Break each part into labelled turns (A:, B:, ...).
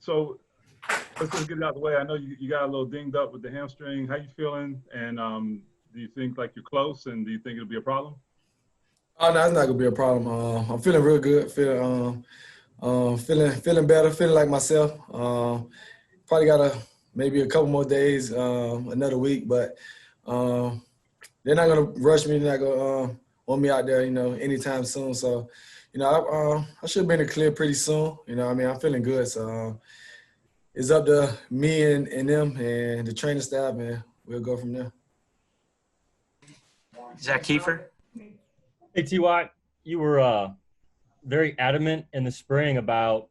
A: So let's just get it out of the way. I know you got a little dinged up with the hamstring. How you feeling? And do you think like you're close? And do you think it'll be a problem?
B: Oh no, it's not gonna be a problem. I'm feeling real good. Feeling better. Feeling like myself. Probably got maybe a couple more days, another week, but they're not gonna rush me. They're not gonna want me out there, anytime soon. So, I should be in the clear pretty soon. I'm feeling good. So it's up to me and them and the training staff, and we'll go from there.
C: Zach Kiefer.
D: Hey, Ty, you were very adamant in the spring about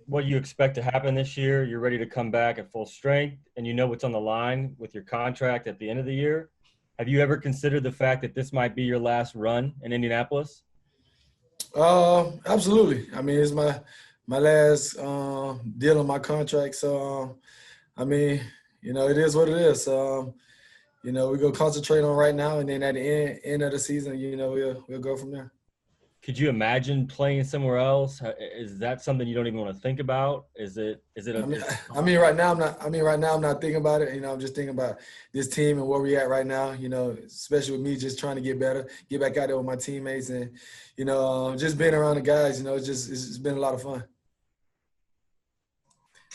D: what you expect to happen this year. You're ready to come back at full strength, and you know what's on the line with your contract at the end of the year. Have you ever considered the fact that this might be your last run in Indianapolis?
B: Absolutely. It's my last deal on my contract. So, it is what it is. We're going to concentrate on right now, and then at the end of the season, we'll go from there.
D: Could you imagine playing somewhere else? Is that something you don't even want to think about? Is it?
B: Right now I'm not thinking about it. I'm just thinking about this team and where we're at right now. Especially with me just trying to get better, get back out there with my teammates, and just being around the guys. It's been a lot of fun.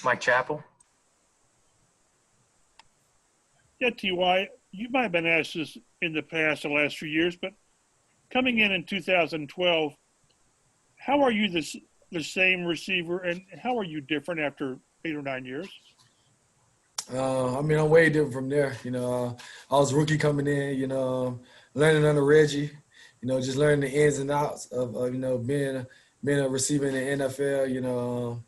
C: Mike Chappell.
E: Yeah, Ty, you might have been asked this in the past, the last few years, but coming in 2012, how are you the same receiver, and how are you different after 8 or 9 years?
B: I'm way different from there. I was rookie coming in, learning under Reggie, just learning the ins and outs of being a receiver in the NFL,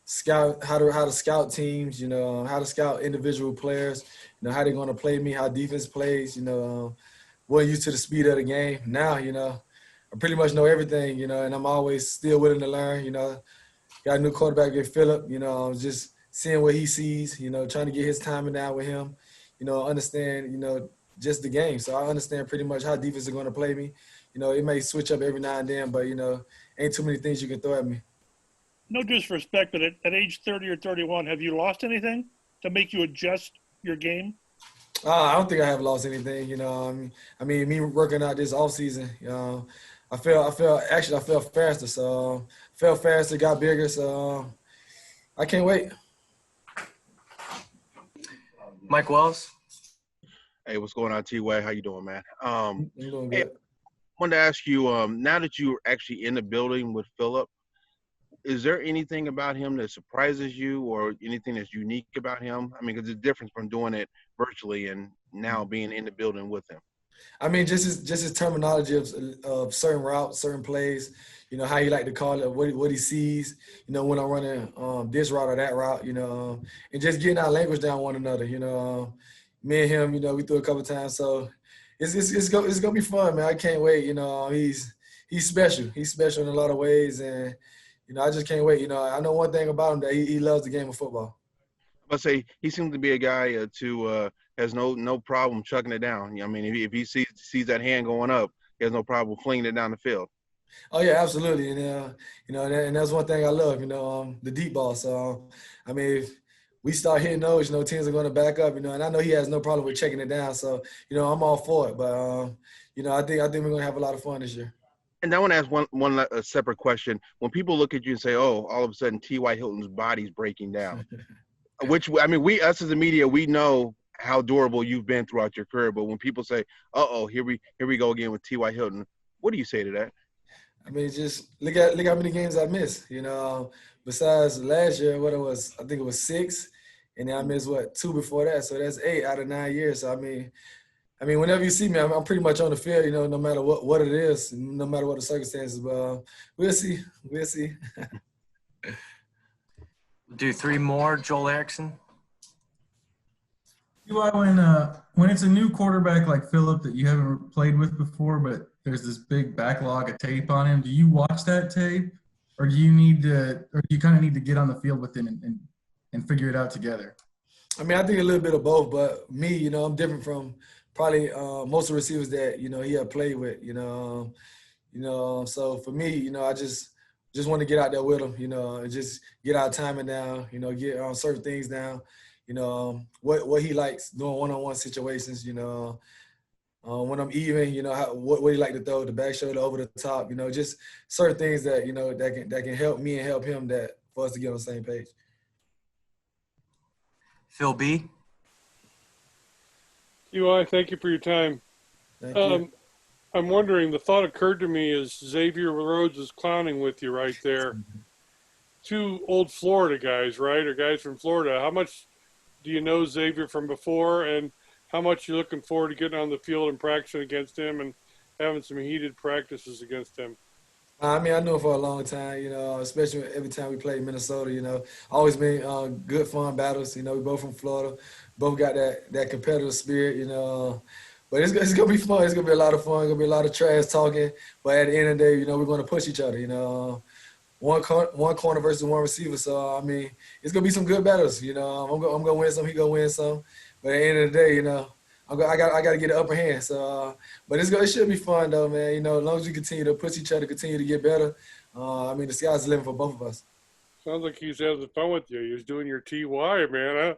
B: scout how to scout teams, how to scout individual players, how they're going to play me, how defense plays, wasn't used to the speed of the game. Now, I pretty much know everything, and I'm always still willing to learn, Got a new quarterback in Phillip, just seeing what he sees, trying to get his timing down with him, understand, just the game. So I understand pretty much how defense is going to play me. It may switch up every now and then, but, ain't too many things you can throw at me.
E: No disrespect, but at age 30 or 31, have you lost anything to make you adjust your game?
B: I don't think I have lost anything, me working out this offseason, I felt faster. So felt faster, got bigger. So I can't wait.
C: Mike Wells.
F: Hey, what's going on, T-Way? How you doing, man?
B: You doing
F: Hey,
B: good?
F: wanted to ask you, now that you're actually in the building with Phillip, is there anything about him that surprises you or anything that's unique about him? Because it's different from doing it virtually and now being in the building with him.
B: Just his terminology of certain routes, certain plays, how he like to call it, what he sees, when I'm running this route or that route, and just getting our language down one another, me and him, we threw a couple of times. So it's gonna be fun, man. I can't wait. He's special. He's special in a lot of ways, and I just can't wait. I know one thing about him, that he loves the game of football.
F: I say he seems to be a guy has no problem chucking it down. If he sees that hand going up, he has no problem flinging it down the field.
B: Oh yeah, absolutely, and and that's one thing I love. The deep ball. So if we start hitting those, teams are going to back up. And I know he has no problem with checking it down. So I'm all for it. But I think we're going to have a lot of fun this year.
F: And I want to ask one separate question. When people look at you and say, "Oh, all of a sudden T.Y. Hilton's body's breaking down," which us as the media, we know how durable you've been throughout your career. But when people say, "Uh-oh, here we go again with T.Y. Hilton," what do you say to that?
B: Just look how many games I missed. Besides last year, I think it was 6, and then I missed 2 before that. So that's 8 out of 9 years. So whenever you see me, I'm pretty much on the field. No matter what it is, no matter what the circumstances. But we'll see. We'll see.
C: Do 3 more. Joel Erickson.
G: When it's a new quarterback like Phillip that you haven't played with before, but there's this big backlog of tape on him, do you watch that tape, or do you kind of need to get on the field with him and figure it out together?
B: I think a little bit of both, but me, I'm different from probably most of the receivers that he had played with. So for me, I just just want to get out there with him, you know, and just get our timing down, you know, get certain things down, you know, what he likes doing one-on-one situations, you know, when I'm even, you know, what he like to throw, the back shoulder over the top, you know, just certain things that, you know, that can help me and help him that for us to get on the same page.
C: Phil B.
E: Eli, thank you for your time.
B: Thank you.
E: I'm wondering, the thought occurred to me as Xavier Rhodes is clowning with you right there. Two old Florida guys, right, or guys from Florida. How much do you know Xavier from before, and how much you looking forward to getting on the field and practicing against him and having some heated practices against him?
B: I mean, I know him for a long time, you know, especially every time we played Minnesota, you know, always been good, fun battles. You know, we both from Florida, both got that competitive spirit, you know. But it's going to be fun. It's going to be a lot of fun. It's going to be a lot of trash talking. But at the end of the day, you know, we're going to push each other, you know. One corner versus one receiver. So, I mean, it's going to be some good battles, you know. I'm going to win some. He going to win some. But at the end of the day, you know, I got to get the upper hand. So, but it should be fun, though, man. You know, as long as we continue to push each other, continue to get better, I mean, the sky's the limit for both of us.
E: Sounds like he's having fun with you. He's doing your TY, man.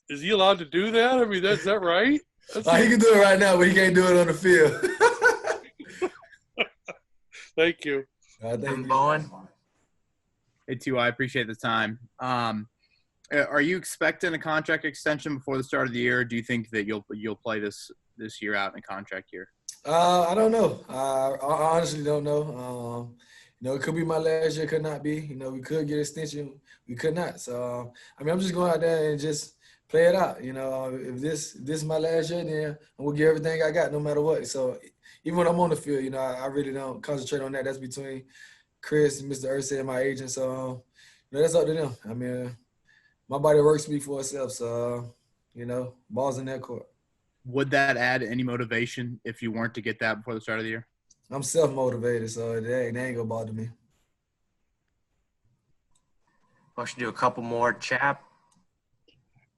E: Is he allowed to do that? I mean, is that right?
B: He can do it right now, but he can't do it on the field.
E: Thank you.
B: Thank you.
C: Bowen.
H: Hey, T.Y., I appreciate the time. Are you expecting a contract extension before the start of the year? Or do you think that you'll play this year out in a contract year?
B: I don't know. I honestly don't know. You know, it could be my last year, could not be. You know, we could get extension, we could not. So, I mean, I'm just going out there and just play it out. You know, if this is my last year, then I'm going to give everything I got no matter what. So, even when I'm on the field, you know, I really don't concentrate on that. That's between Chris and Mr. Ursay and my agent. So, you know, that's up to them. I mean, my body works for me for itself. So, you know, ball's in that court.
H: Would that add any motivation if you weren't to get that before the start of the year?
B: I'm self-motivated, so they ain't going to bother me.
C: I should do a couple more. Chap.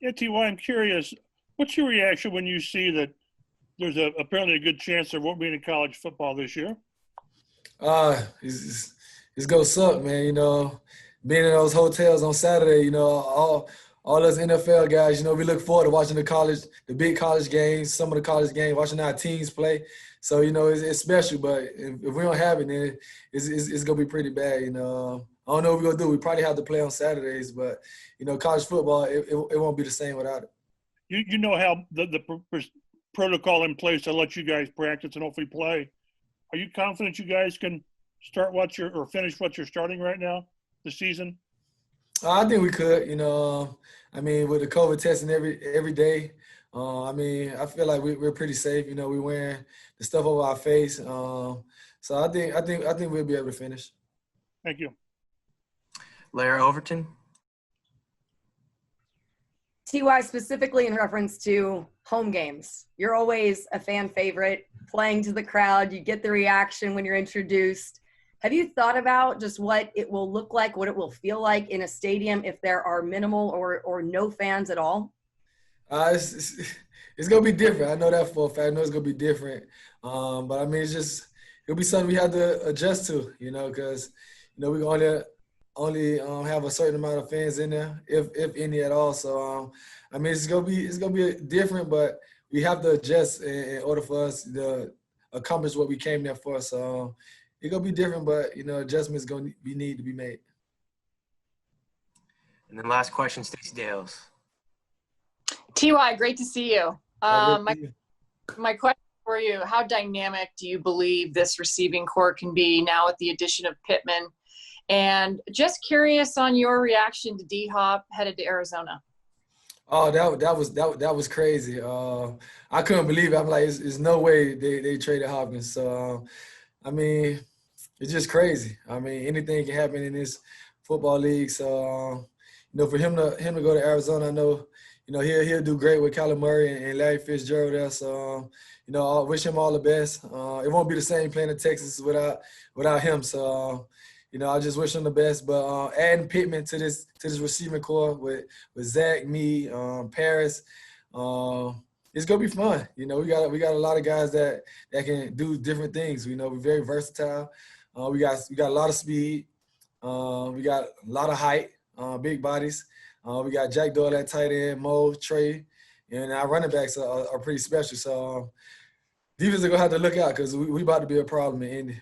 E: Yeah, T.Y., I'm curious, what's your reaction when you see that there's apparently a good chance there won't be any college football this year?
B: It's going to suck, man. You know, being in those hotels on Saturday, you know, all us NFL guys, you know, we look forward to watching the big college games, some of the college games, watching our teams play. So, you know, it's special, but if we don't have it, then it's going to be pretty bad, you know. I don't know what we're going to do. We probably have to play on Saturdays, but, you know, college football, it won't be the same without it.
E: You know how the protocol in place to let you guys practice and hopefully play. Are you confident you guys can start or finish what you're starting right now, the season?
B: I think we could, you know. I mean, with the COVID testing every day, I mean, I feel like we're pretty safe. You know, we're wearing the stuff over our face. So I think we'll be able to finish.
E: Thank you.
C: Larry Overton.
I: TY, specifically in reference to home games, you're always a fan favorite, playing to the crowd. You get the reaction when you're introduced. Have you thought about just what it will look like, what it will feel like in a stadium if there are minimal or no fans at all?
B: It's going to be different. I know that for a fact. I know it's going to be different. But, I mean, it'll be something we have to adjust to, you know, because, you know, we're only have a certain amount of fans in there, if any at all. So, I mean, it's gonna be different, but we have to adjust in order for us to accomplish what we came there for. So, it's gonna be different, but you know, adjustments need to be made.
C: And then last question, Stacey Dales.
J: TY, great to see you. My question for you: how dynamic do you believe this receiving core can be now with the addition of Pittman? And just curious on your reaction to D-Hop headed to Arizona.
B: Oh, that was crazy. I couldn't believe it. I'm like, there's no way they traded Hopkins. So, I mean, it's just crazy. I mean, anything can happen in this football league. So, you know, for him to go to Arizona, I know, you know, he'll do great with Kyler Murray and Larry Fitzgerald there. So, you know, I wish him all the best. It won't be the same playing in Texas without him. So. You know, I just wish him the best. But adding Pittman to this receiving core with Zach, me, Paris, it's gonna be fun. You know, we got a lot of guys that can do different things. You know, we're very versatile. We got a lot of speed. We got a lot of height, big bodies. We got Jack Doyle at tight end, Mo, Trey, and our running backs are pretty special. So defense are going to have to look out because we about to be a problem in Indy.